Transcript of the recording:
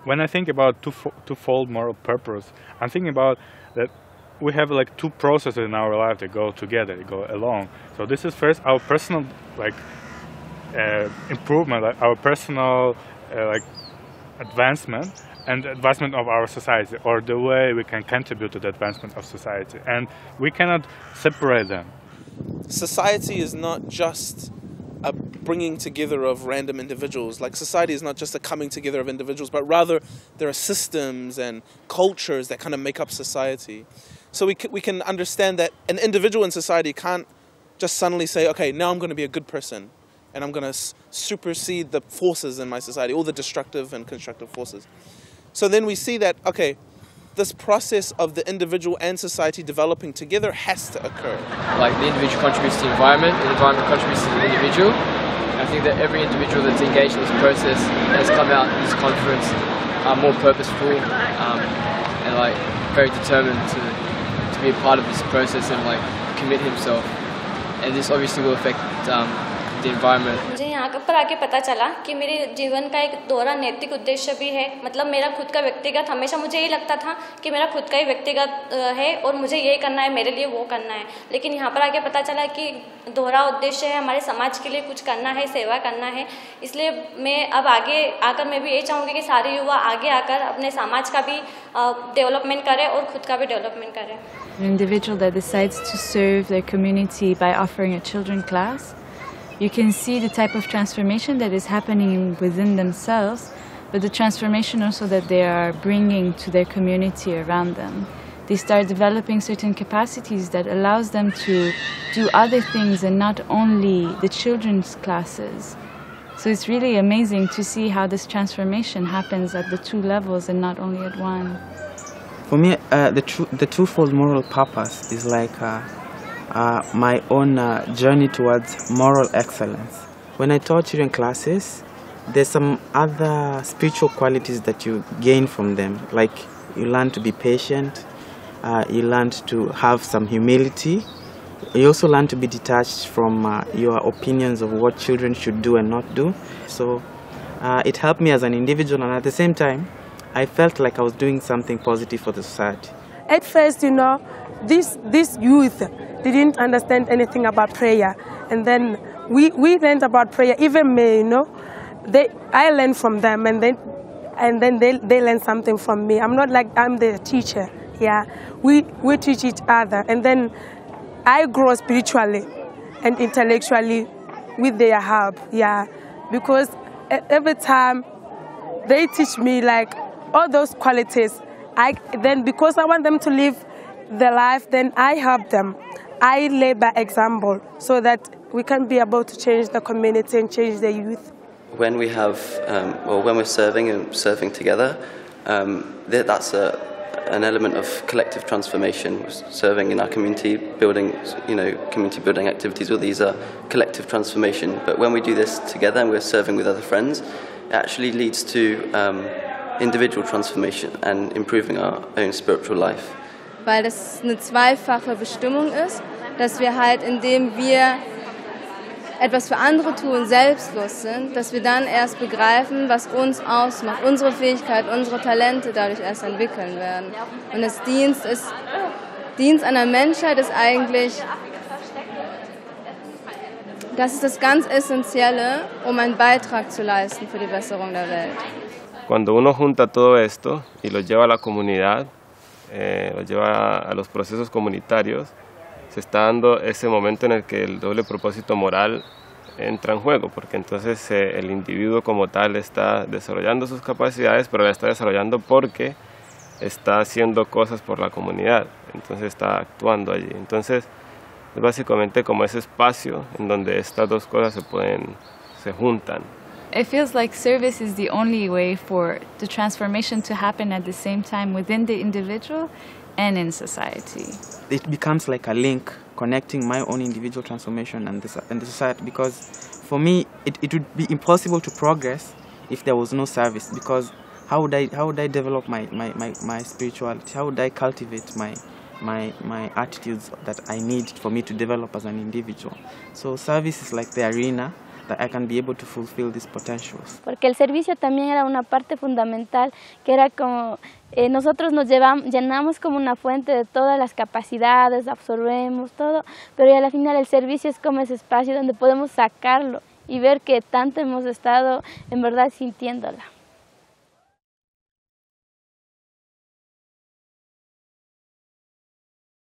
when I think about twofold moral purpose, I'm thinking about that we have like two processes in our life that go together, that go along. So this is first our personal improvement, like our personal advancement, and the advancement of our society, or the way we can contribute to the advancement of society, and we cannot separate them. Society is not just a bringing together of random individuals. Like, society is not just a coming together of individuals, but rather there are systems and cultures that kind of make up society. So we can understand that an individual in society can't just suddenly say, okay, now I'm going to be a good person and I'm going to supersede the forces in my society, all the destructive and constructive forces. So then we see that, okay, this process of the individual and society developing together has to occur. Like, the individual contributes to the environment contributes to the individual. I think that every individual that's engaged in this process has come out in this conference more purposeful and like very determined to be a part of this process and like commit himself. And this obviously will affect the environment. मुझे यहाँ पर आके पता चला कि मेरे जीवन का एक दोहरा नैतिक उद्देश्य भी है। मतलब मेरा खुद का व्यक्तिगत, हमेशा मुझे यही लगता था कि मेरा खुद का ही व्यक्तिगत है और मुझे ये करना है, मेरे लिए वो करना है। लेकिन यहाँ पर आके पता चला कि दोहरा उद्देश्य है, हमारे समाज के लिए कुछ करना है, सेवा करना है। इसलिए मैं अब आगे आकर मैं भी यही चाहूँगी कि सारे युवा आगे आकर अपने समाज का भी डेवलपमेंट करें और खुद का भी डेवलपमेंट करें। An individual that decides to serve their community by offering a children class, you can see the type of transformation that is happening within themselves, but the transformation also that they are bringing to their community around them. They start developing certain capacities that allows them to do other things and not only the children's classes. So it's really amazing to see how this transformation happens at the two levels and not only at one. For me, the twofold moral purpose is like my own journey towards moral excellence. When I taught children classes, there's some other spiritual qualities that you gain from them. Like, you learn to be patient, you learn to have some humility. You also learn to be detached from your opinions of what children should do and not do. So it helped me as an individual, and at the same time, I felt like I was doing something positive for the society. At first, you know, this youth didn't understand anything about prayer. And then we learned about prayer, even me, you know. I learned from them, and then they learned something from me. I'm not like I'm the teacher, yeah. We teach each other, and then I grow spiritually and intellectually with their help, yeah. Because every time they teach me like all those qualities, then because I want them to live their life, then I help them. I lay by example so that we can be able to change the community and change the youth. When we have, or when we're serving together, that's an element of collective transformation. Serving in our community, building, community building activities. All these are collective transformation. But when we do this together and we're serving with other friends, it actually leads to individual transformation and improving our own spiritual life. Weil das eine zweifache Bestimmung ist, dass wir halt, indem wir etwas für andere tun, selbstlos sind, dass wir dann erst begreifen, was uns ausmacht, unsere Fähigkeit, unsere Talente dadurch erst entwickeln werden. Und das Dienst an der Menschheit ist eigentlich, das ist das ganz Essentielle, um einen Beitrag zu leisten für die Besserung der Welt. Cuando uno junta todo esto y lo lleva a la comunidad, lo lleva a los procesos comunitarios, se está dando ese momento en el que el doble propósito moral entra en juego, porque entonces el individuo como tal está desarrollando sus capacidades, pero la está desarrollando porque está haciendo cosas por la comunidad, entonces está actuando allí. Entonces es básicamente como ese espacio en donde estas dos cosas se juntan. It feels like service is the only way for the transformation to happen at the same time within the individual and in society. It becomes like a link connecting my own individual transformation and the society, because for me it would be impossible to progress if there was no service, because how would I develop my spirituality? How would I cultivate my attitudes that I need for me to develop as an individual? So service is like the arena that I can be able to fulfill these potentials. Porque el servicio también era una parte fundamental, que era como nosotros nos llenamos como una fuente de todas las capacidades, absorbemos todo, pero al final el servicio es como ese espacio donde podemos sacarlo y ver que tanto hemos estado en verdad sintiéndola.